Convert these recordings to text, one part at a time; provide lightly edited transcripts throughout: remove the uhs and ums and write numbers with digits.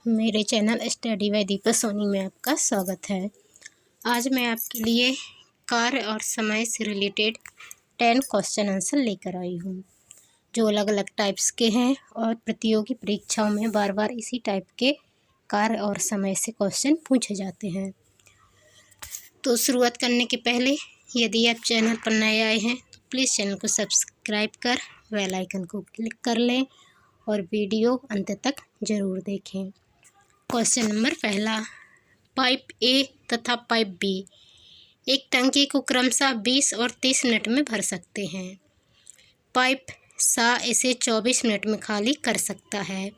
मेरे channel study by Deepa Soni में आपका स्वागत है। आज मैं आपके लिए कार्य और समय से रिलेटेड 10 क्वेश्चन आंसर लेकर आई हूँ, जो अलग अलग टाइप्स के हैं और प्रतियोगी परीक्षाओं में बार बार इसी टाइप के कार्य और समय से क्वेश्चन पूछे जाते हैं। तो शुरुआत करने के पहले यदि आप चैनल पर नए आए हैं तो प्लीज़ चैनल को सब्सक्राइब कर बेल आइकन को क्लिक कर लें और वीडियो अंत तक ज़रूर देखें। क्वेश्चन नंबर पहला, पाइप ए तथा पाइप बी एक टंकी को क्रमशः 20 और 30 मिनट में भर सकते हैं। पाइप सा इसे 24 मिनट में खाली कर सकता है।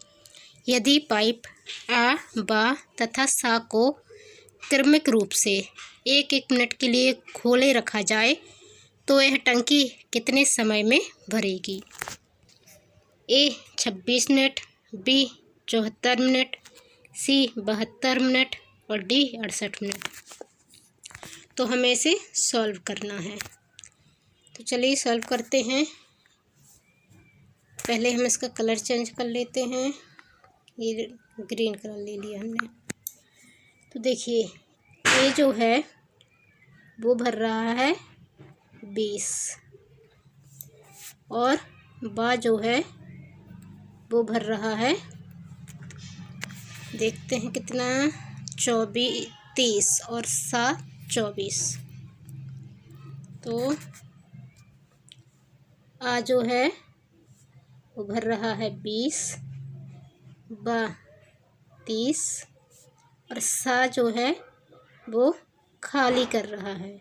यदि पाइप आ, बा तथा सा को क्रमिक रूप से 1-1 मिनट के लिए खोले रखा जाए तो यह टंकी कितने समय में भरेगी? ए 26 मिनट, बी 74 मिनट, सी 72 मिनट और डी 68 मिनट। तो हमें इसे सॉल्व करना है। तो चलिए सॉल्व करते हैं। पहले हम इसका कलर चेंज कर लेते हैं। ये ग्रीन कलर ले लिया हमने। तो देखिए ए जो है वो भर रहा है 20 और बा जो है वो भर रहा है, देखते हैं कितना, 30 और सा 24। तो आ जो है वो भर रहा है 20, बा 30 और सा जो है वो खाली कर रहा है।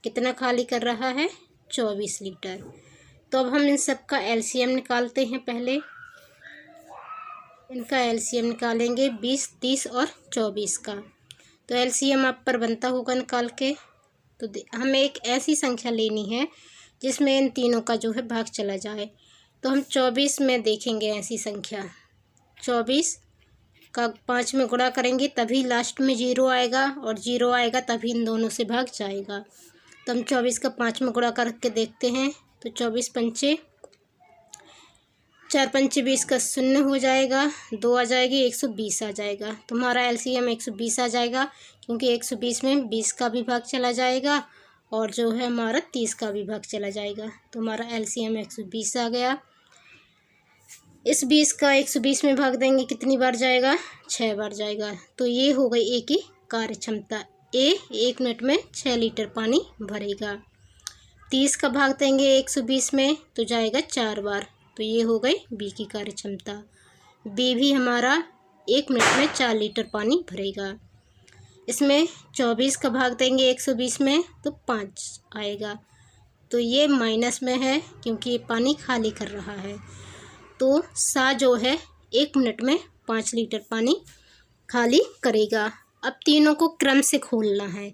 कितना खाली कर रहा है? 24 लीटर। तो अब हम इन सब का एलसीएम निकालते हैं। पहले इनका एलसीएम निकालेंगे 20, 30 और 24 का। तो एलसीएम आप पर बनता होगा निकाल के। तो हमें एक ऐसी संख्या लेनी है जिसमें इन तीनों का जो है भाग चला जाए। तो हम 24 में देखेंगे ऐसी संख्या। 24 का 5 में गुणा करेंगे तभी लास्ट में 0 आएगा और 0 आएगा तभी इन दोनों से भाग जाएगा। तो हम 24 का 5 में गुणा करके देखते हैं। तो 24 पंचे 4 पंचे 20 का 0 हो जाएगा, 2 आ जाएगी, 120 आ जाएगा। तो हमारा एलसीएम 120 आ जाएगा, क्योंकि 120 में 20 का भी भाग चला जाएगा और जो है हमारा 30 का भी भाग चला जाएगा। तो हमारा एलसीएम 120 आ गया। इस 20 का 120 में भाग देंगे कितनी बार जाएगा? 6 बार जाएगा। तो ये हो गई ए की कार्य क्षमता। ए 1 मिनट में 6 लीटर पानी भरेगा। 30 का भाग देंगे 120 में तो जाएगा 4 बार। तो ये हो गई बी की कार्य क्षमता। बी भी हमारा 1 मिनट में 4 लीटर पानी भरेगा। इसमें 24 का भाग देंगे 120 में तो 5 आएगा। तो ये माइनस में है क्योंकि ये पानी खाली कर रहा है। तो सा जो है 1 मिनट में 5 लीटर पानी खाली करेगा। अब तीनों को क्रम से खोलना है।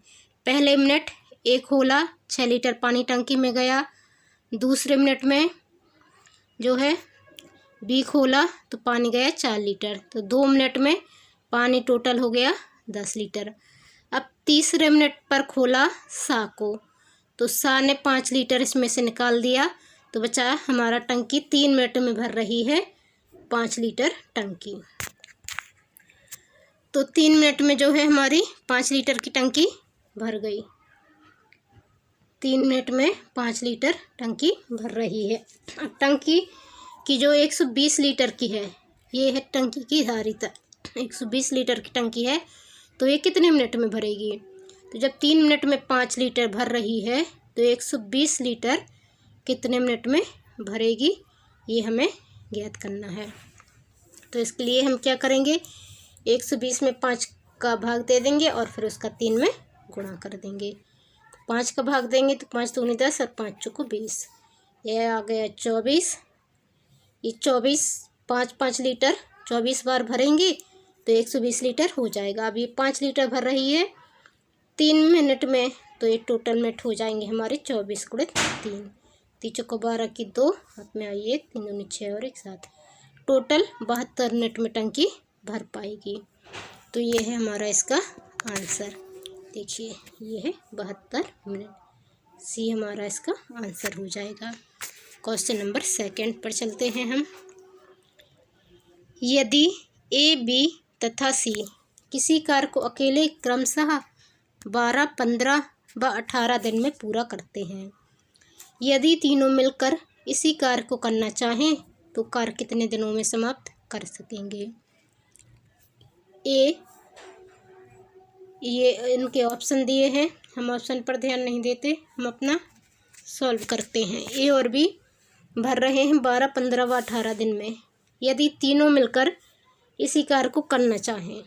पहले मिनट ए खोला, 6 लीटर पानी टंकी में गया। दूसरे मिनट में जो है बी खोला तो पानी गया 4 लीटर। तो 2 मिनट में पानी टोटल हो गया 10 लीटर। अब तीसरे मिनट पर खोला सा को, तो सा ने 5 लीटर इसमें से निकाल दिया। तो बचा हमारा टंकी 3 मिनट में भर रही है 5 लीटर टंकी। तो 3 मिनट में जो है हमारी 5 लीटर की टंकी भर गई। 3 मिनट में 5 लीटर टंकी भर रही है। अब टंकी की जो 120 लीटर की है, ये है टंकी की धारिता। 120 लीटर की टंकी है तो ये कितने मिनट में भरेगी? तो जब 3 मिनट में 5 लीटर भर रही है तो 120 लीटर कितने मिनट में भरेगी, ये हमें ज्ञात करना है। तो इसके लिए हम क्या करेंगे, 120 में 5 का भाग दे देंगे और फिर उसका 3 में गुणा कर देंगे। 5 का भाग देंगे तो 5 दूनी 10 और 5 चौको 20। यह आ गया 24। ये 24 5 लीटर 24 बार भरेंगे तो 120 लीटर हो जाएगा। अब ये 5 लीटर भर रही है 3 मिनट में, तो ये टोटल मिनट हो जाएंगे हमारे 24 गुणित 3। 3 चौको 12 की 2, हाथ में आई 1, 3 दूनी 6 और 1 7। टोटल 72 मिनट में टंकी भर पाएगी। तो ये है हमारा इसका आंसर। देखिए ये है 72 मिनट। सी हमारा इसका आंसर हो जाएगा। क्वेश्चन नंबर 2 पर चलते हैं हम। यदि ए बी तथा सी किसी कार्य को अकेले क्रमशः 12, 15 व 18 दिन में पूरा करते हैं। यदि तीनों मिलकर इसी कार्य को करना चाहें तो कार्य कितने दिनों में समाप्त कर सकेंगे। ये इनके ऑप्शन दिए हैं, हम ऑप्शन पर ध्यान नहीं देते, हम अपना सॉल्व करते हैं। ए और बी भर रहे हैं 12, 15 व 18 दिन में। यदि तीनों मिलकर इसी कार्य को करना चाहें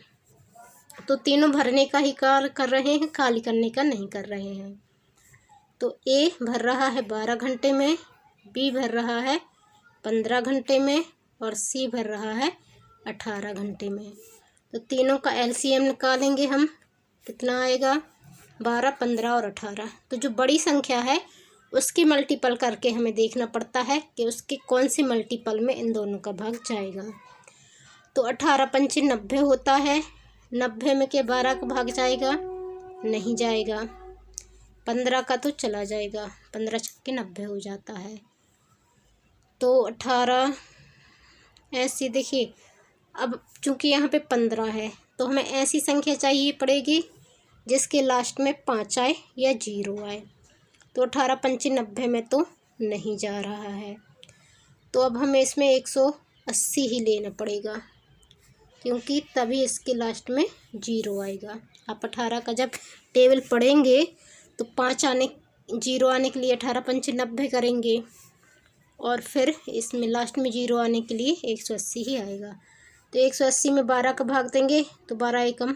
तो तीनों भरने का ही कार्य कर रहे हैं, खाली करने का नहीं कर रहे हैं। तो ए भर रहा है 12 घंटे में, बी भर रहा है 15 घंटे में और सी भर रहा है 18 घंटे में। तो तीनों का एलसीएम निकालेंगे हम, कितना आएगा 12, 15 और 18। तो जो बड़ी संख्या है उसकी मल्टीपल करके हमें देखना पड़ता है कि उसके कौन से मल्टीपल में इन दोनों का भाग जाएगा। तो 18 पंचे 90 होता है, 90 में के 12 का भाग जाएगा, नहीं जाएगा। 15 का तो चला जाएगा, 15 छक्के 90 हो जाता है। तो 18 ऐसी देखिए, अब चूंकि यहाँ पे 15 है तो हमें ऐसी संख्या चाहिए पड़ेगी जिसके लास्ट में 5 आए या 0 आए। तो 18 पंचे 90 में तो नहीं जा रहा है, तो अब हमें इसमें 180 ही लेना पड़ेगा क्योंकि तभी इसके लास्ट में 0 आएगा। आप 18 का जब टेबल पढ़ेंगे तो 0 आने के लिए 18 पंचे 90 करेंगे और फिर इसमें लास्ट में 0 आने के लिए 180 ही आएगा। तो 180 में 12 का भाग देंगे तो 12 एकम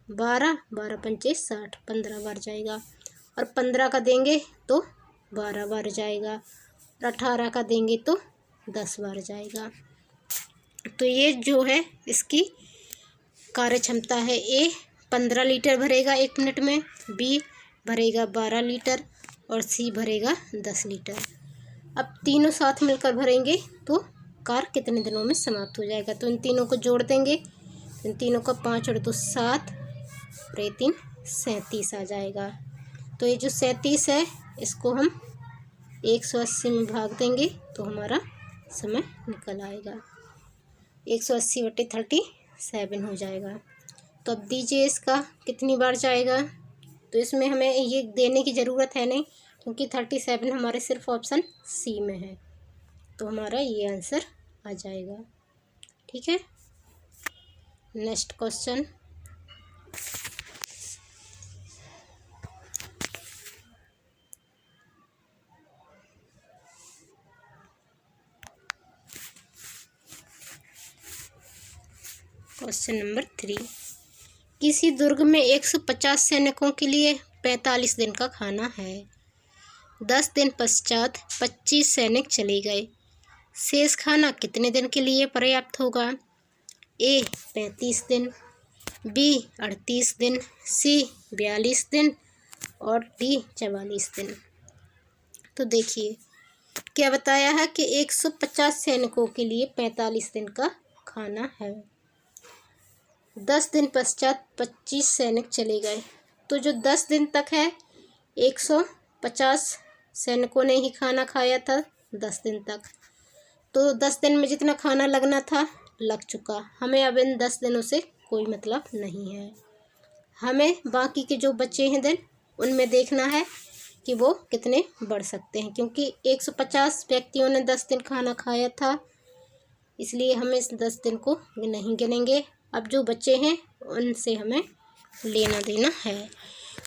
12, 12 पंचे 60, 15 बार जाएगा। और 15 का देंगे तो 12 बार जाएगा और 18 का देंगे तो 10 बार जाएगा। तो ये जो है इसकी कार्य क्षमता है। ए 15 लीटर भरेगा 1 मिनट में, बी भरेगा 12 लीटर और सी भरेगा 10 लीटर। अब तीनों साथ मिलकर भरेंगे तो कार्य कितने दिनों में समाप्त हो जाएगा। तो इन तीनों को जोड़ देंगे, इन तीनों का 5 और 2 7 और ये 3 37 आ जाएगा। तो ये जो 37 है इसको हम 180 में भाग देंगे तो हमारा समय निकल आएगा, 180/37 हो जाएगा। तो अब दीजिए इसका कितनी बार जाएगा। तो इसमें हमें ये देने की ज़रूरत है नहीं क्योंकि 37 हमारे सिर्फ ऑप्शन सी में है, तो हमारा ये आंसर आ जाएगा। ठीक है, नेक्स्ट क्वेश्चन। क्वेश्चन नंबर 3, किसी दुर्ग में 150 सैनिकों के लिए 45 दिन का खाना है। 10 दिन पश्चात 25 सैनिक चले गए, शेष खाना कितने दिन के लिए पर्याप्त होगा। ए 35 दिन, बी 38 दिन, सी 42 दिन और डी 44 दिन। तो देखिए क्या बताया है कि 150 सैनिकों के लिए 45 दिन का खाना है। 10 दिन पश्चात 25 सैनिक चले गए, तो जो 10 दिन तक है 150 सैनिकों ने ही खाना खाया था 10 दिन तक। तो 10 दिन में जितना खाना लगना था लग चुका, हमें अब इन 10 दिनों से कोई मतलब नहीं है। हमें बाकी के जो बचे हैं दिन उनमें देखना है कि वो कितने बढ़ सकते हैं, क्योंकि 150 व्यक्तियों ने 10 दिन खाना खाया था, इसलिए हमें इस 10 दिन को नहीं गिनेंगे। अब जो बचे हैं उनसे हमें लेना देना है।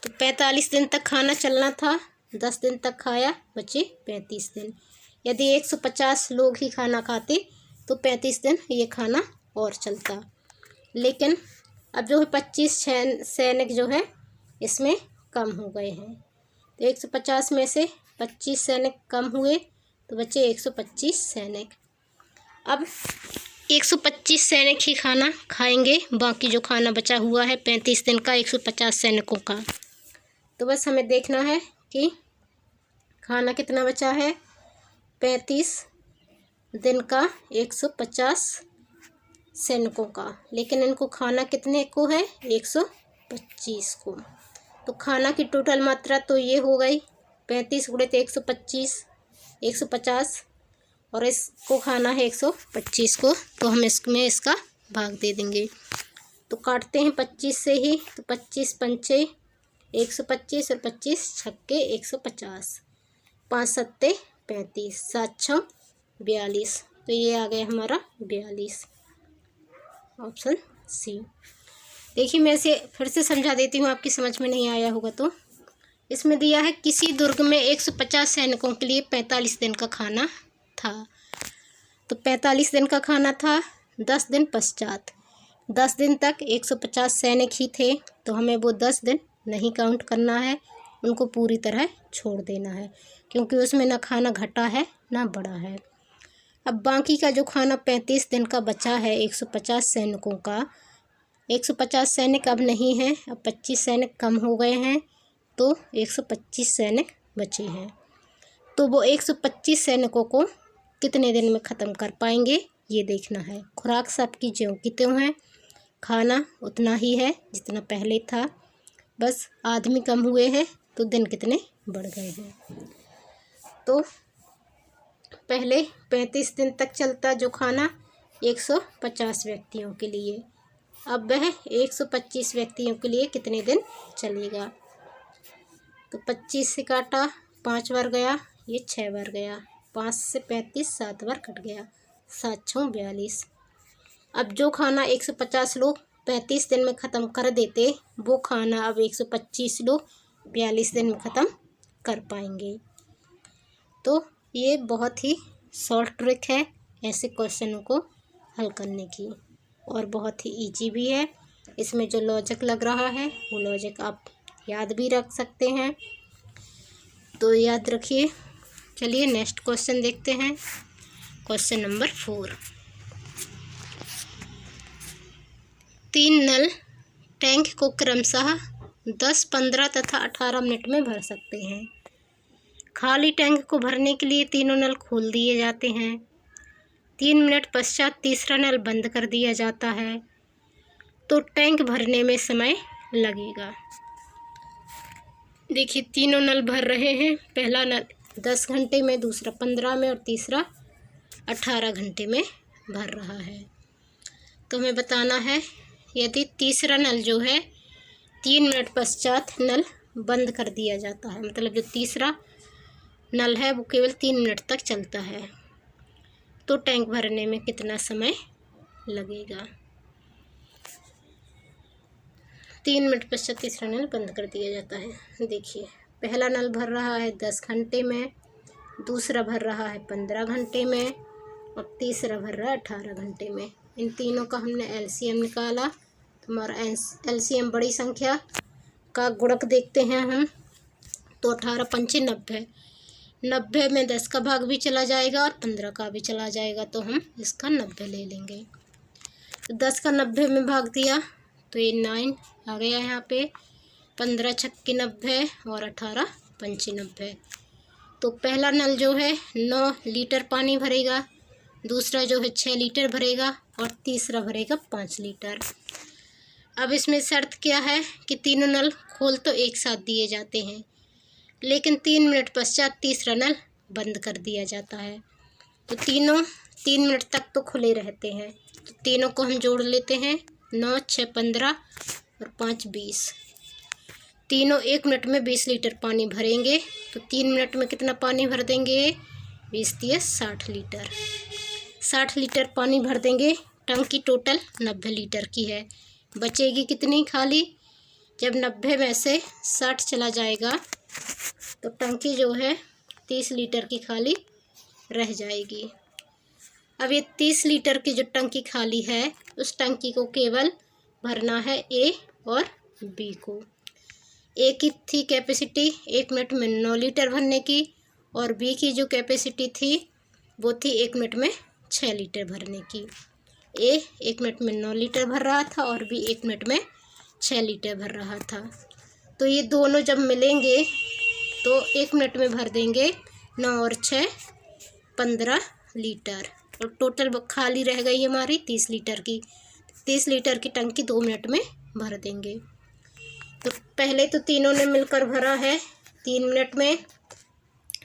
तो 45 दिन तक खाना चलना था, 10 दिन तक खाया, बचे 35 दिन। यदि 150 लोग ही खाना खाते तो 35 दिन ये खाना और चलता, लेकिन अब जो है 25 सैनिक जो है इसमें कम हो गए हैं। तो 150 में से 25 सैनिक कम हुए तो बचे 125 सैनिक। अब 125 सैनिक ही खाना खाएंगे, बाकी जो खाना बचा हुआ है 35 दिन का 150 सैनिकों का। तो बस हमें देखना है कि खाना कितना बचा है। 35 दिन का 150 सैनिकों का, लेकिन इनको खाना कितने को है 125 को। तो खाना की टोटल मात्रा तो ये हो गई 35 गुणे 125 150 और इसको खाना है 125 को, तो हम इसमें इसका भाग दे देंगे। तो काटते हैं 25 से ही, तो 25 पंचे 125 और 25 छक्के 150, 5 सत्ते 35, 7 छः 42। तो ये आ गया हमारा 42, ऑप्शन सी। देखिए मैं इसे फिर से समझा देती हूँ, आपकी समझ में नहीं आया होगा तो। इसमें दिया है किसी दुर्ग में 150 सैनिकों के लिए 45 दिन का खाना था। तो 45 दिन का खाना था 10 दिन पश्चात। 10 दिन तक 150 सैनिक ही थे, तो हमें वो 10 दिन नहीं काउंट करना है, उनको पूरी तरह छोड़ देना है, क्योंकि उसमें ना खाना घटा है ना बढ़ा है। अब बाकी का जो खाना 35 दिन का बचा है 150 सैनिकों का, 150 सैनिक अब नहीं हैं, अब 25 सैनिक कम हो गए हैं, तो 125 सैनिक बचे हैं। तो वो 125 सैनिकों को कितने दिन में ख़त्म कर पाएंगे ये देखना है। खुराक सबकी ज्यों की त्यों है, खाना उतना ही है जितना पहले था, बस आदमी कम हुए हैं तो दिन कितने बढ़ गए हैं। तो पहले 35 दिन तक चलता जो खाना 150 व्यक्तियों के लिए, अब वह 125 व्यक्तियों के लिए कितने दिन चलेगा। तो 25 से काटा 5 बार गया, ये 6 बार गया, 5 से 35 7 बार कट गया, 7 छः 42। अब जो खाना 150 लोग 35 दिन में ख़त्म कर देते, वो खाना अब 125 लोग 42 दिन में ख़त्म कर पाएंगे। तो ये बहुत ही शॉर्ट ट्रिक है ऐसे क्वेश्चनों को हल करने की, और बहुत ही इजी भी है। इसमें जो लॉजिक लग रहा है वो लॉजिक आप याद भी रख सकते हैं, तो याद रखिए। चलिए नेक्स्ट क्वेश्चन देखते हैं, क्वेश्चन नंबर 4। 3 नल टैंक को क्रमशः 10, 15 तथा 18 मिनट में भर सकते हैं। खाली टैंक को भरने के लिए तीनों नल खोल दिए जाते हैं। 3 मिनट पश्चात तीसरा नल बंद कर दिया जाता है, तो टैंक भरने में समय लगेगा। देखिए तीनों नल भर रहे हैं, पहला नल 10 घंटे में, दूसरा 15 में और तीसरा 18 घंटे में भर रहा है। तो हमें बताना है यदि तीसरा नल जो है 3 मिनट पश्चात नल बंद कर दिया जाता है, मतलब जो तीसरा नल है वो केवल 3 मिनट तक चलता है, तो टैंक भरने में कितना समय लगेगा। 3 मिनट पश्चात तीसरा नल बंद कर दिया जाता है। देखिए पहला नल भर रहा है 10 घंटे में, दूसरा भर रहा है 15 घंटे में और तीसरा भर रहा है 18 घंटे में। इन तीनों का हमने एलसीएम निकाला, तो हमारा एलसीएम बड़ी संख्या का गुणक देखते हैं हम, तो 18 पंचे 90, 90 में 10 का भाग भी चला जाएगा और 15 का भी चला जाएगा, तो हम इसका 90 ले लेंगे। तो 10 का 90 में भाग दिया तो ये 9 आ गया यहाँ पे, 15 छक्के 90 और 18 पंचे 90। तो पहला नल जो है 9 लीटर पानी भरेगा, दूसरा जो है 6 लीटर भरेगा और तीसरा भरेगा 5 लीटर। अब इसमें शर्त क्या है कि तीनों नल खोल तो एक साथ दिए जाते हैं, लेकिन 3 मिनट पश्चात तीसरा नल बंद कर दिया जाता है। तो तीनों 3 मिनट तक तो खुले रहते हैं, तो तीनों को हम जोड़ लेते हैं, 9 6 15 और 5 20। तीनों 1 मिनट में 20 लीटर पानी भरेंगे, तो 3 मिनट में कितना पानी भर देंगे, 20 दिए 60 लीटर। 60 लीटर पानी भर देंगे, टंकी टोटल 90 लीटर की है, बचेगी कितनी खाली। जब 90 में से 60 चला जाएगा तो टंकी जो है 30 लीटर की खाली रह जाएगी। अब ये 30 लीटर की जो टंकी खाली है, उस टंकी को केवल भरना है ए और बी को। ए की थी कैपेसिटी 1 मिनट में 9 लीटर भरने की, और बी की जो कैपेसिटी थी वो थी 1 मिनट में 6 लीटर भरने की। ए 1 मिनट में 9 लीटर भर रहा था और बी 1 मिनट में 6 लीटर भर रहा था। तो ये दोनों जब मिलेंगे तो 1 मिनट में भर देंगे 9 और 6 15 लीटर, और टोटल खाली रह गई हमारी 30 लीटर की। 30 लीटर की टंकी 2 मिनट में भर देंगे। तो पहले तो तीनों ने मिलकर भरा है 3 मिनट में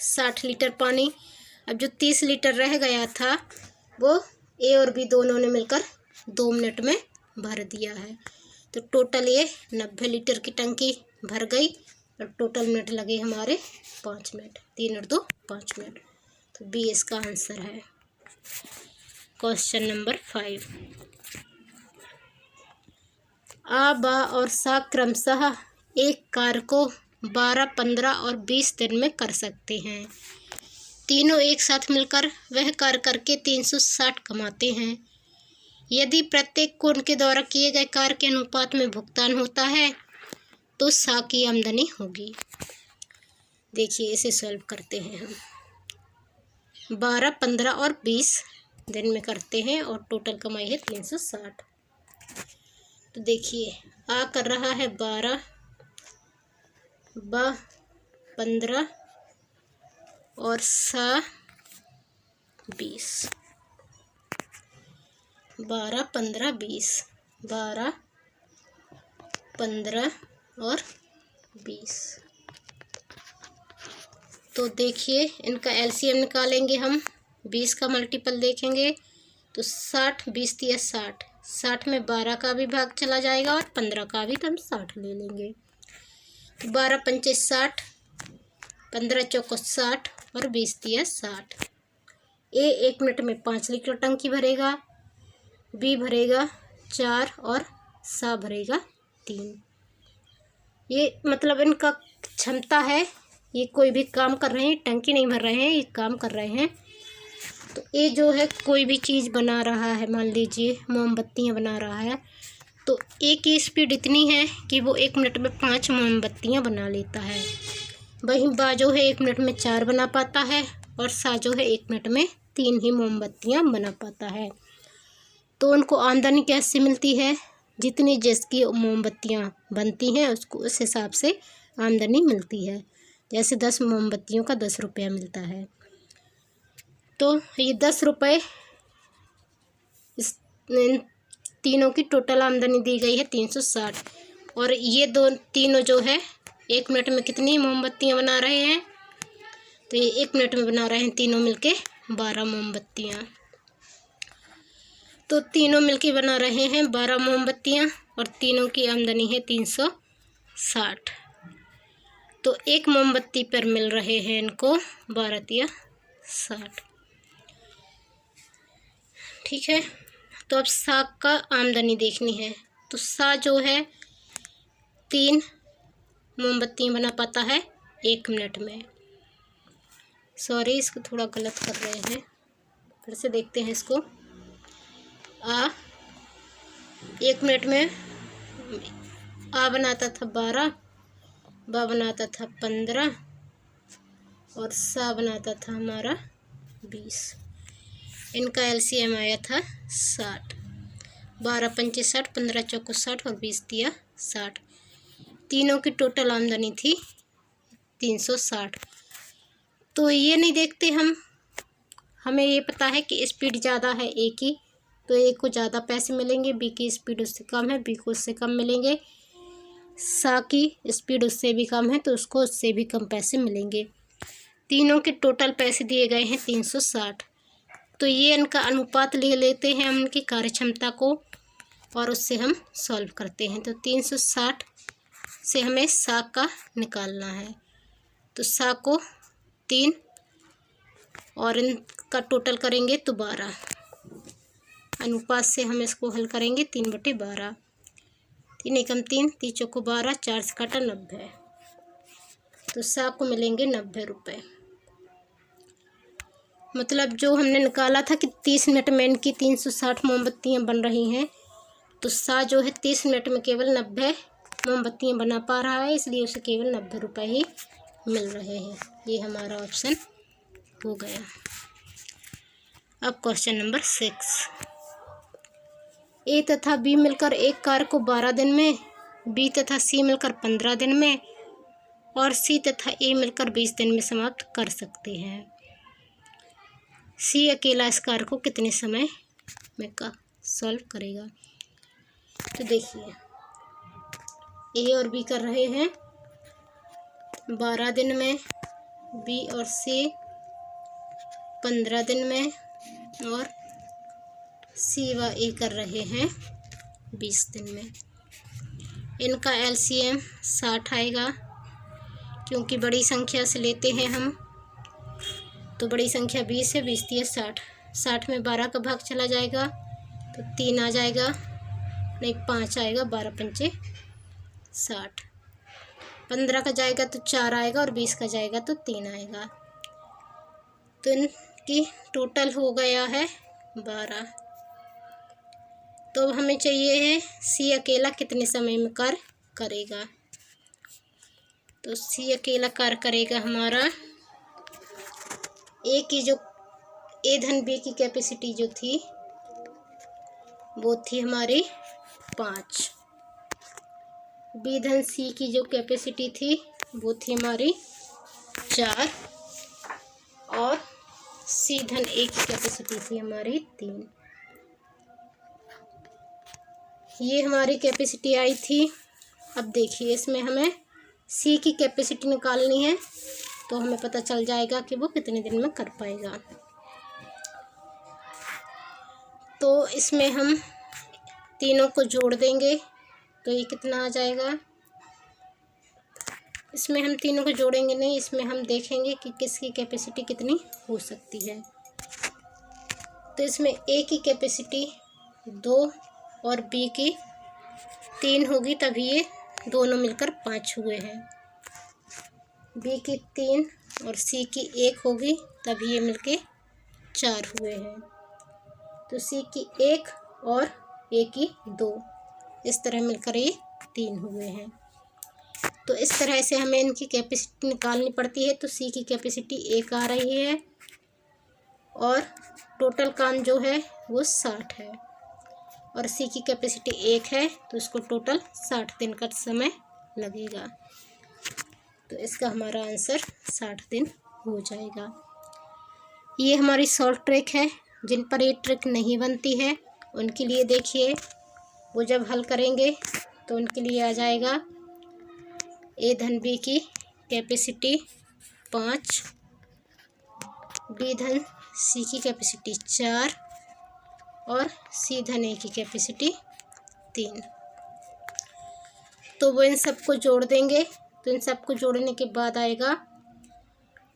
60 लीटर पानी। अब जो 30 लीटर रह गया था वो ए और बी दोनों ने मिलकर 2 मिनट में भर दिया है। तो टोटल ये 90 लीटर की टंकी भर गई और टोटल मिनट लगे हमारे 5 मिनट। 3 और 2 5 मिनट। तो बी इसका आंसर है। Question number 5। आ, बा और सा क्रमशः एक कार्य को 12, 15 और 20 दिन में कर सकते हैं। तीनों एक साथ मिलकर वह कार्य करके 360 कमाते हैं। यदि प्रत्येक को उनके द्वारा किए गए कार्य के अनुपात में भुगतान होता है तो सा की आमदनी होगी। देखिए इसे सॉल्व करते हैं हम। 12, 15 और 20 दिन में करते हैं और टोटल कमाई है 360। तो देखिए आ कर रहा है 12, बा 15 और सा 20। 12, 15, 20। 12, 15 और 20। तो देखिए इनका एलसीएम निकालेंगे हम। 20 का मल्टीपल देखेंगे तो 60, 20 या 60। 60 में 12 का भी भाग चला जाएगा और 15 का भी, तो हम 60 ले लेंगे। तो 12 पंचे 60, 15 चौको 60 और 20 दिया 60। ए 1 मिनट में 5 लीटर टंकी भरेगा। बी भरेगा 4 और सा भरेगा 3। ये मतलब इनका क्षमता है। ये कोई भी काम कर रहे हैं, टंकी नहीं भर रहे हैं, ये काम कर रहे हैं। तो ये जो है कोई भी चीज़ बना रहा है, मान लीजिए मोमबत्तियाँ बना रहा है, तो ए की स्पीड इतनी है कि वो 1 मिनट में 5 मोमबत्तियाँ बना लेता है। वहीं बा जो है 1 मिनट में 4 बना पाता है और सा जो है 1 मिनट में 3 ही मोमबत्तियाँ बना पाता है। तो उनको आमदनी कैसे मिलती है? जितनी जिसकी मोमबत्तियाँ बनती हैं उसको उस हिसाब से आमदनी मिलती है। जैसे 10 मोमबत्तियों का 10 रुपया मिलता है। तो ये 10 रुपये इस तीनों की टोटल आमदनी दी गई है 360। और ये तीनों जो है 1 मिनट में कितनी मोमबत्तियाँ बना रहे हैं? तो ये 1 मिनट में बना रहे हैं तीनों मिलके 12 मोमबत्तियाँ। तो तीनों मिलके बना रहे हैं 12 मोमबत्तियाँ और तीनों की आमदनी है 360। तो एक मोमबत्ती पर मिल रहे हैं इनको 12 या 60। ठीक है। तो अब सा का आमदनी देखनी है। तो सा जो है 3 मोमबत्तियाँ बना पाता है 1 मिनट में। सॉरी, इसको थोड़ा गलत कर रहे हैं, फिर से देखते हैं इसको। 1 मिनट में आ बनाता था 12, बा बनाता था 15 और सा बनाता था हमारा 20। इनका एलसीएम आया था 60। 12 पंचे 60, 15 चौको 60 और 20 दिया 60। तीनों की टोटल आमदनी थी 360। तो ये नहीं देखते हम, हमें ये पता है कि स्पीड ज़्यादा है ए की, तो ए को ज़्यादा पैसे मिलेंगे। बी की स्पीड उससे कम है, बी को उससे कम मिलेंगे। सा की स्पीड उससे भी कम है, तो उसको उससे भी कम पैसे मिलेंगे। तीनों के टोटल पैसे दिए गए हैं 360। तो ये इनका अनुपात ले लेते हैं हम इनकी कार्यक्षमता को और उससे हम सॉल्व करते हैं। तो 360 से हमें सा का निकालना है। तो सा को 3 और इनका टोटल करेंगे तो 12। अनुपात से हम इसको हल करेंगे 3/12। 3 एकम 3, 3 चौको 12, 4 से काटा 90। तो सा को मिलेंगे 90 रुपये। मतलब जो हमने निकाला था कि 30 मिनट में इनकी 360 मोमबत्तियाँ बन रही हैं, तो सा जो है 30 मिनट में केवल 90 मोमबत्तियाँ बना पा रहा है, इसलिए उसे केवल 90 रुपये ही मिल रहे हैं। ये हमारा ऑप्शन हो गया। अब क्वेश्चन नंबर 6। ए तथा बी मिलकर एक कार्य को 12 दिन में, बी तथा सी मिलकर 15 दिन में और सी तथा ए मिलकर 20 दिन में समाप्त कर सकते हैं। सी अकेला इस कार्य को कितने समय में का सॉल्व करेगा? तो देखिए ए और बी कर रहे हैं 12 दिन में, बी और सी 15 दिन में और सी व ए कर रहे हैं 20 दिन में। इनका LCM 60 आएगा, क्योंकि बड़ी संख्या से लेते हैं हम, तो बड़ी संख्या 20 है, 20 तिया 60, 60 में 12 का भाग चला जाएगा तो 3 आ जाएगा, नहीं 5 आएगा, 12 पंचे 60, 15 का जाएगा तो 4 आएगा और 20 का जाएगा तो 3 आएगा। तो इनकी टोटल हो गया है 12। तो हमें चाहिए है C अकेला कितने समय में कार्य करेगा। तो C अकेला कार्य करेगा हमारा, A की जो A धन B की कैपेसिटी जो थी वो थी हमारी 5, B धन C की जो कैपेसिटी थी वो थी हमारी 4 और C धन A की कैपेसिटी थी हमारी 3। ये हमारी कैपेसिटी आई थी। अब देखिए इसमें हमें C की कैपेसिटी निकालनी है, तो हमें पता चल जाएगा कि वो कितने दिन में कर पाएगा। तो इसमें हम तीनों को जोड़ देंगे तो ये कितना आ जाएगा। इसमें हम तीनों को जोड़ेंगे नहीं, इसमें हम देखेंगे कि किसकी कैपेसिटी कितनी हो सकती है। तो इसमें A की कैपेसिटी 2 और B की 3 होगी, तभी ये दोनों मिलकर 5 हुए हैं। B की 3 और C की 1 होगी, तभी ये मिलके 4 हुए हैं। तो C की 1 और A की 2, इस तरह मिलकर ये 3 हुए हैं। तो इस तरह से हमें इनकी कैपेसिटी निकालनी पड़ती है। तो C की कैपेसिटी 1 आ रही है और टोटल काम जो है वो 60 है, और C की कैपेसिटी 1 है, तो इसको टोटल 60 दिन का समय लगेगा। तो इसका हमारा आंसर 60 दिन हो जाएगा। ये हमारी सॉल्व ट्रिक है। जिन पर ये ट्रिक नहीं बनती है उनके लिए देखिए, वो जब हल करेंगे तो उनके लिए आ जाएगा A धन B की कैपेसिटी 5, B धन C की कैपेसिटी 4 और C धन A की कैपेसिटी 3। तो वो इन सबको जोड़ देंगे, तो इन सबको जोड़ने के बाद आएगा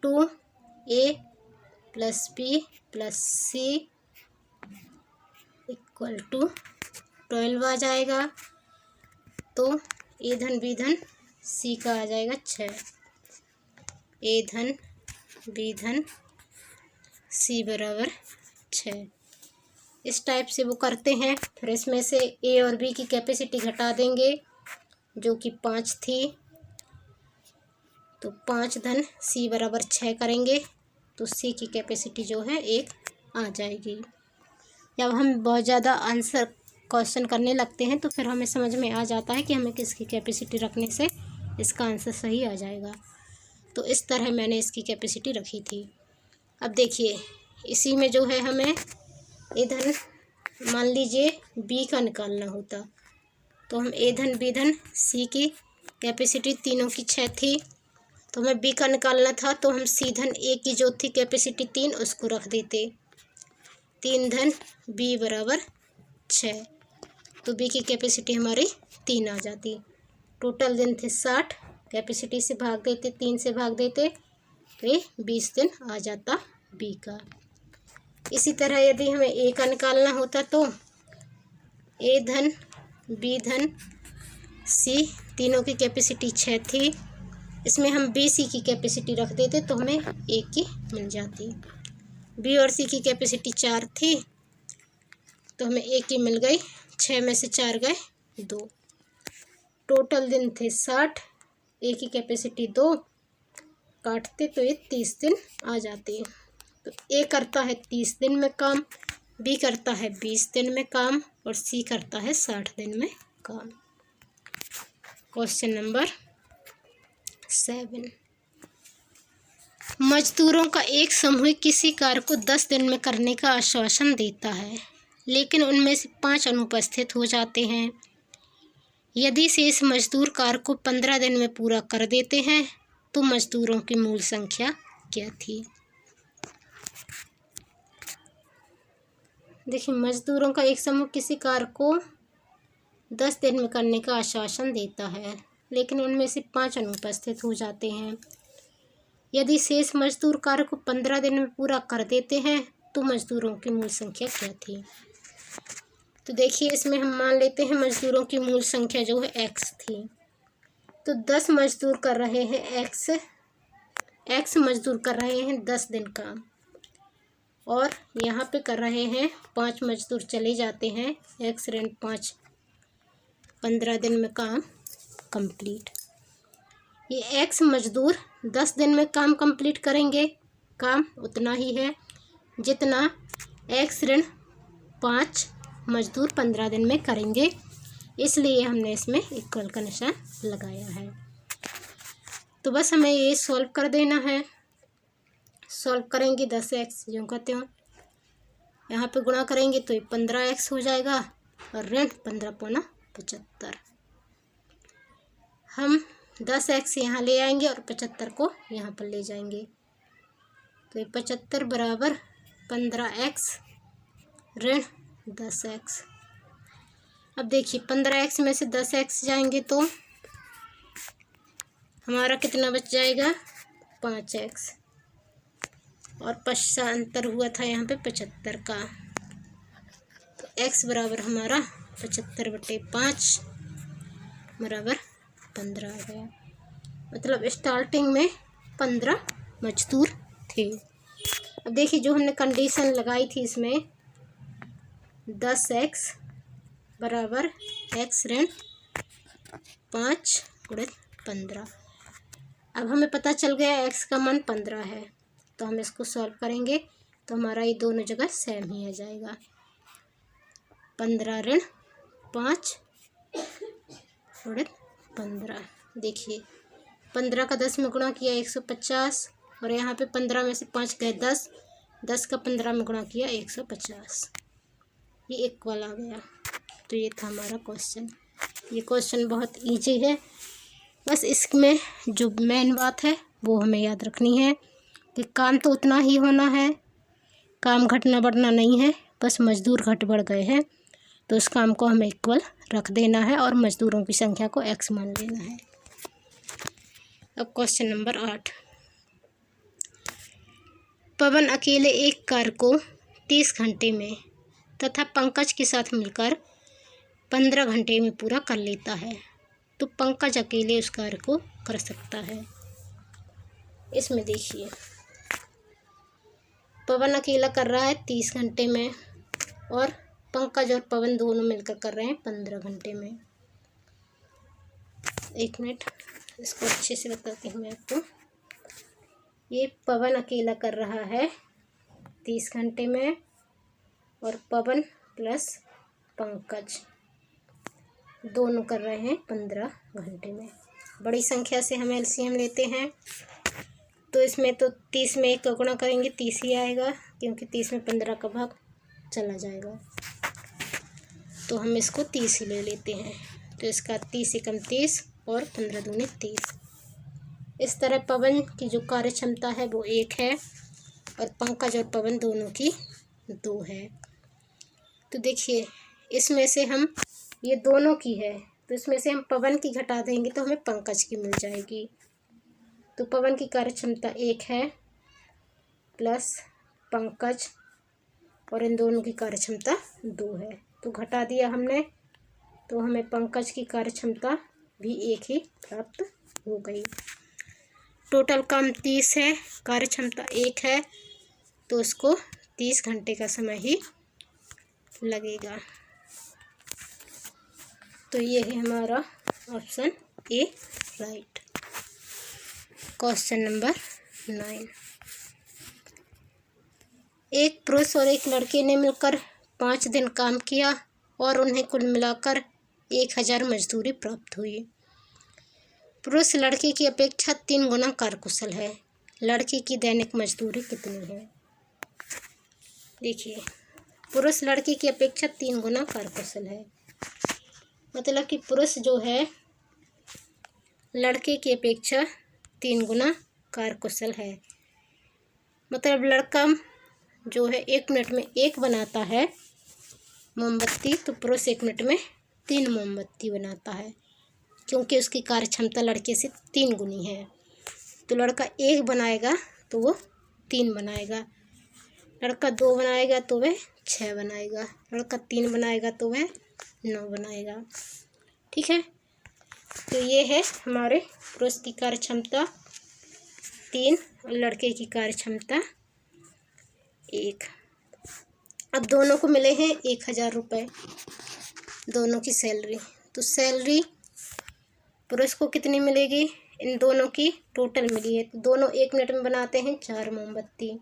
2A + B + C = 12 आ जाएगा। तो A धन B धन C का आ जाएगा 6, A धन B धन C बराबर 6। इस टाइप से वो करते हैं। फिर इसमें से A और B की कैपेसिटी घटा देंगे, जो कि 5 थी, तो 5 धन C बराबर 6 करेंगे, तो C की कैपेसिटी जो है 1 आ जाएगी। जब हम बहुत ज़्यादा आंसर क्वेश्चन करने लगते हैं तो फिर हमें समझ में आ जाता है कि हमें किसकी कैपेसिटी रखने से इसका आंसर सही आ जाएगा। तो इस तरह मैंने इसकी कैपेसिटी रखी थी। अब देखिए इसी में जो है हमें इधर मान लीजिए B का निकालना होता, तो हम A धन B धन C की कैपेसिटी तीनों की 6 थी, तो हमें B का निकालना था, तो हम C धन A की जो थी कैपेसिटी 3 उसको रख देते, 3 धन B बराबर 6, तो B की कैपेसिटी हमारी 3 आ जाती। टोटल दिन थे 60, कैपेसिटी से भाग देते, 3 से भाग देते, तो ये 20 दिन आ जाता B का। इसी तरह यदि हमें A का निकालना होता तो A धन B धन C तीनों की कैपेसिटी 6 थी, इसमें हम B C की कैपेसिटी रख देते तो हमें 1 की मिल जाती। B और C की कैपेसिटी 4 थी, तो हमें 1 की मिल गई, 6 में से 4 गए 2। टोटल दिन थे 60, A की कैपेसिटी 2, काटते तो ये 30 दिन आ जाते। तो A करता है 30 दिन में काम, B करता है 20 दिन में काम और C करता है 60 दिन में काम। क्वेश्चन नंबर 7, मजदूरों का एक समूह किसी कार्य को 10 दिन में करने का आश्वासन देता है, लेकिन उनमें से 5 अनुपस्थित हो जाते हैं। यदि शेष मजदूर कार्य को 15 दिन में पूरा कर देते हैं तो मजदूरों की मूल संख्या क्या थी। देखिए मजदूरों का एक समूह किसी कार्य को 10 दिन में करने का आश्वासन देता है, लेकिन उनमें से 5 अनुपस्थित हो जाते हैं। यदि शेष मजदूर कार्य को 15 दिन में पूरा कर देते हैं तो मजदूरों की मूल संख्या क्या थी। तो देखिए, इसमें हम मान लेते हैं मजदूरों की मूल संख्या जो है x थी। तो 10 मजदूर कर रहे हैं x मजदूर कर रहे हैं 10 दिन काम, और यहाँ पे कर रहे हैं 5 मजदूर चले जाते हैं, x ऋण 5 15 दिन में काम कंप्लीट। ये x मजदूर 10 दिन में काम कंप्लीट करेंगे, काम उतना ही है जितना x ऋण 5 मजदूर 15 दिन में करेंगे, इसलिए हमने इसमें इक्वल का निशान लगाया है। तो बस हमें ये सॉल्व कर देना है। सॉल्व करेंगे 10x जो कहते हो, यहाँ पे गुणा करेंगे तो ये 15x हो जाएगा, और ऋण 15 पौना 75। हम 10x यहाँ ले आएंगे और 75 को यहाँ पर ले जाएंगे, तो ये 75 बराबर 15x ऋण 10x। अब देखिए 15x में से 10x जाएंगे तो हमारा कितना बच जाएगा 5x, और पश्चांतर हुआ था यहाँ पे 75 का, तो x बराबर हमारा 75/5 बराबर 15 आ गया। मतलब स्टार्टिंग में 15 मजदूर थे। अब देखिए जो हमने कंडीशन लगाई थी इसमें 10x बराबर x ऋण 5 गुणित 15। अब हमें पता चल गया x का मान 15 है, तो हम इसको सॉल्व करेंगे तो हमारा ये दोनों जगह सेम ही आ जाएगा। 15 ऋण 5 गुणित 15। देखिए 15 का 10 में गुणा किया 150, और यहाँ पे 15 में से 5 गए 10, 10 का 15 में गुणा किया 150, ये इक्वल आ गया। तो ये था हमारा क्वेश्चन। ये क्वेश्चन बहुत इजी है, बस इसमें जो मेन बात है वो हमें याद रखनी है कि काम तो उतना ही होना है, काम घटना बढ़ना नहीं है, बस मजदूर घट बढ़ गए हैं तो उस काम को हमें इक्वल रख देना है और मजदूरों की संख्या को x मान लेना है। अब क्वेश्चन नंबर 8। पवन अकेले एक कार्य को 30 घंटे में तथा पंकज के साथ मिलकर 15 घंटे में पूरा कर लेता है, तो पंकज अकेले उस कार्य को कर सकता है। इसमें देखिए पवन अकेला कर रहा है 30 घंटे में, और पंकज और पवन दोनों मिलकर कर रहे हैं 15 घंटे में। एक मिनट, इसको अच्छे से बताती हूँ मैं आपको। ये पवन अकेला कर रहा है 30 घंटे में, और पवन प्लस पंकज दोनों कर रहे हैं 15 घंटे में। बड़ी संख्या से हम एलसीएम लेते हैं, तो इसमें तो 30 में 1 का गुणा करेंगे 30 ही आएगा, क्योंकि 30 में 15 का भाग चला जाएगा, तो हम इसको 30 ही ले लेते हैं। तो इसका 30 एकम 30 और 15 दूनी 30। इस तरह पवन की जो कार्य क्षमता है वो 1 है, और पंकज और पवन दोनों की 2 है। तो देखिए इसमें से हम, ये दोनों की है तो इसमें से हम पवन की घटा देंगे तो हमें पंकज की मिल जाएगी। तो पवन की कार्य क्षमता 1 है प्लस पंकज, और इन दोनों की कार्य क्षमता 2 है, तो घटा दिया हमने, तो हमें पंकज की कार्य क्षमता भी 1 ही प्राप्त हो गई। टोटल काम 30 है, कार्य क्षमता 1 है, तो उसको 30 घंटे का समय ही लगेगा। तो ये है हमारा option A right. Question number 9। एक पुरुष और एक लड़के ने मिलकर 5 दिन काम किया और उन्हें कुल मिलाकर 1000 मजदूरी प्राप्त हुई। पुरुष लड़के की अपेक्षा 3 गुना कार्यकुशल है, लड़के की दैनिक मजदूरी कितनी है। देखिए पुरुष लड़के की अपेक्षा 3 गुना कार्यकुशल है, मतलब कि पुरुष जो है लड़के की अपेक्षा 3 गुना कार्यकुशल है। मतलब लड़का जो है 1 मिनट में 1 बनाता है मोमबत्ती, तो पुरुष 1 मिनट में 3 मोमबत्ती बनाता है, क्योंकि उसकी कार्य क्षमता लड़के से 3 गुनी है। तो लड़का 1 बनाएगा तो वो 3 बनाएगा, लड़का 2 बनाएगा तो वह 6 बनाएगा, लड़का 3 बनाएगा तो वह 9 बनाएगा। ठीक है, तो ये है हमारे पुरुष की कार्य क्षमता 3 और लड़के की कार्य क्षमता 1। अब दोनों को मिले हैं 1000 रुपये, दोनों की सैलरी। तो सैलरी पुरुष को कितनी मिलेगी, इन दोनों की टोटल मिली है। तो दोनों 1 मिनट में बनाते हैं 4 मोमबत्ती,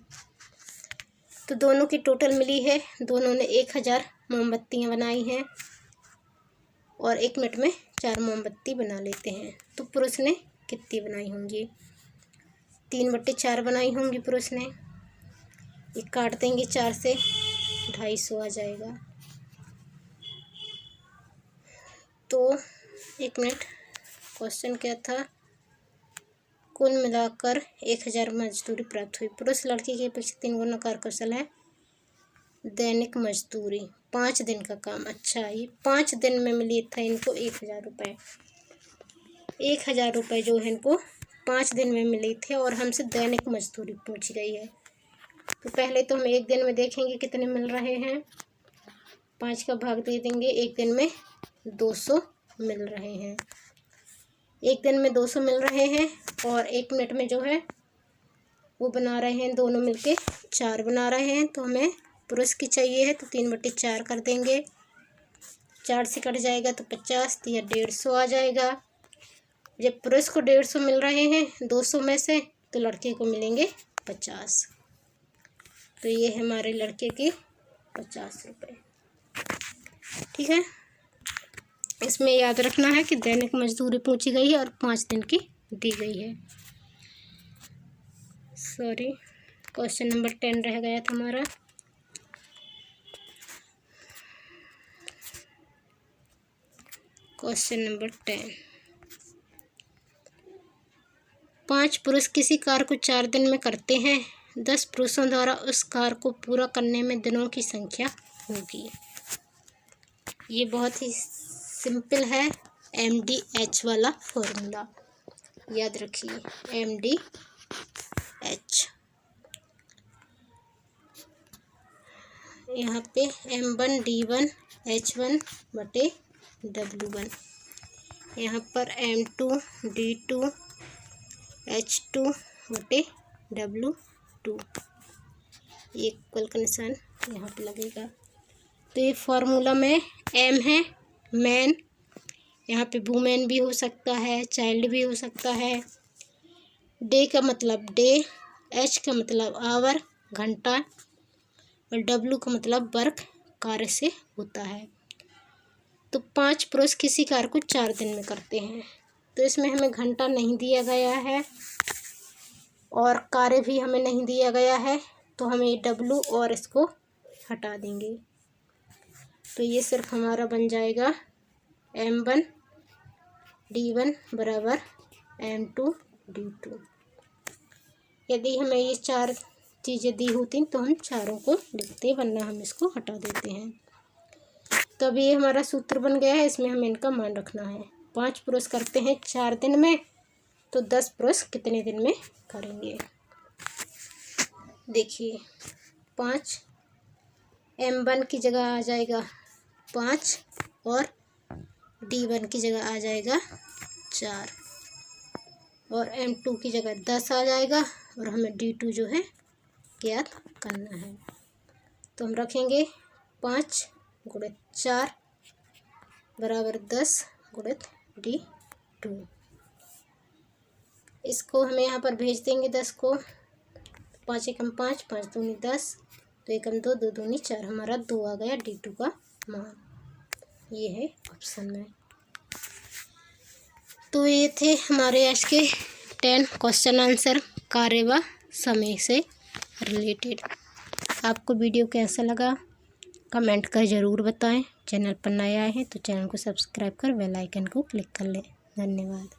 तो दोनों की टोटल मिली है, दोनों ने 1000 मोमबत्तियाँ बनाई हैं और 1 मिनट में 4 मोमबत्ती बना लेते हैं। तो पुरुष ने कितनी बनाई होंगी, 3/4 बनाई होंगी पुरुष ने। ये काट देंगे 4 से, 250 आ जाएगा। तो 1 मिनट, क्वेश्चन क्या था, कुल मिलाकर 1000 मजदूरी प्राप्त हुई। पुरुष लड़की की अपेक्षा 3 गुना कार्यकुशल है। दैनिक मजदूरी 5 दिन का काम। अच्छा, ये 5 दिन में मिली था इनको 1000 रुपये। 1000 रुपये जो है इनको 5 दिन में मिले थे और हमसे दैनिक मजदूरी पूछी गई है। तो पहले तो हम 1 दिन में देखेंगे कितने मिल रहे हैं, 5 का भाग दे देंगे, 1 दिन में 200 मिल रहे हैं। 1 दिन में 200 मिल रहे हैं और 1 मिनट में जो है वो बना रहे हैं, दोनों मिलके 4 बना रहे हैं। तो हमें पुरुष की चाहिए है, तो 3/4 कर देंगे, 4 से कट जाएगा तो 50, तो यह 150 आ जाएगा। जब पुरुष को 150 मिल रहे हैं 200 में से, तो लड़के को मिलेंगे 50। तो ये है हमारे लड़के के 50 रुपये। ठीक है, इसमें याद रखना है कि दैनिक मजदूरी पूछी गई है और 5 दिन की दी गई है। सॉरी, क्वेश्चन नंबर 10 रह गया था हमारा। क्वेश्चन नंबर 10, 5 पुरुष किसी कार्य को 4 दिन में करते हैं, 10 पुरुषों द्वारा उस कार्य को पूरा करने में दिनों की संख्या होगी। ये बहुत ही सिंपल है, MDH वाला फॉर्मूला याद रखिए, MDH। यहाँ पे M1 D1 H1 बटे W1, यहाँ पर M2 D2 H2 बटे W2, ये इक्वल का निशान यहाँ पे लगेगा। तो ये फॉर्मूला में M है मैन, यहाँ पे वुमेन भी हो सकता है, चाइल्ड भी हो सकता है। डे का मतलब डे, H का मतलब आवर घंटा, और W का मतलब वर्क कार्य से होता है। तो 5 पुरुष किसी कार्य को 4 दिन में करते हैं, तो इसमें हमें घंटा नहीं दिया गया है और कार्य भी हमें नहीं दिया गया है, तो हमें W और इसको हटा देंगे। तो ये सिर्फ हमारा बन जाएगा M1 D1 बराबर M2 D2। यदि हमें ये 4 चीज़ें दी होती तो हम चारों को लिखते, वरना हम इसको हटा देते हैं। तो अब ये हमारा सूत्र बन गया है, इसमें हमें इनका मान रखना है। 5 पुरुष करते हैं 4 दिन में, तो 10 पुरुष कितने दिन में करेंगे। देखिए 5, M1 की जगह आ जाएगा 5 और D1 की जगह आ जाएगा 4 और M2 की जगह 10 आ जाएगा और हमें D2 जो है ज्ञात करना है। तो हम रखेंगे 5 × 4 बराबर 10 × D2। इसको हमें यहाँ पर भेज देंगे 10 को, 5 एकम 5, 5 दूनी 10, 2 एकम 2, 2 दूनी 4, हमारा 2 आ गया D2 का मान। ये है ऑप्शन में। तो ये थे हमारे आज के 10 क्वेश्चन आंसर कार्य व समय से रिलेटेड। आपको वीडियो कैसा लगा कमेंट कर ज़रूर बताएं। चैनल पर नए आए हैं तो चैनल को सब्सक्राइब कर बेल आइकन को क्लिक कर लें। धन्यवाद।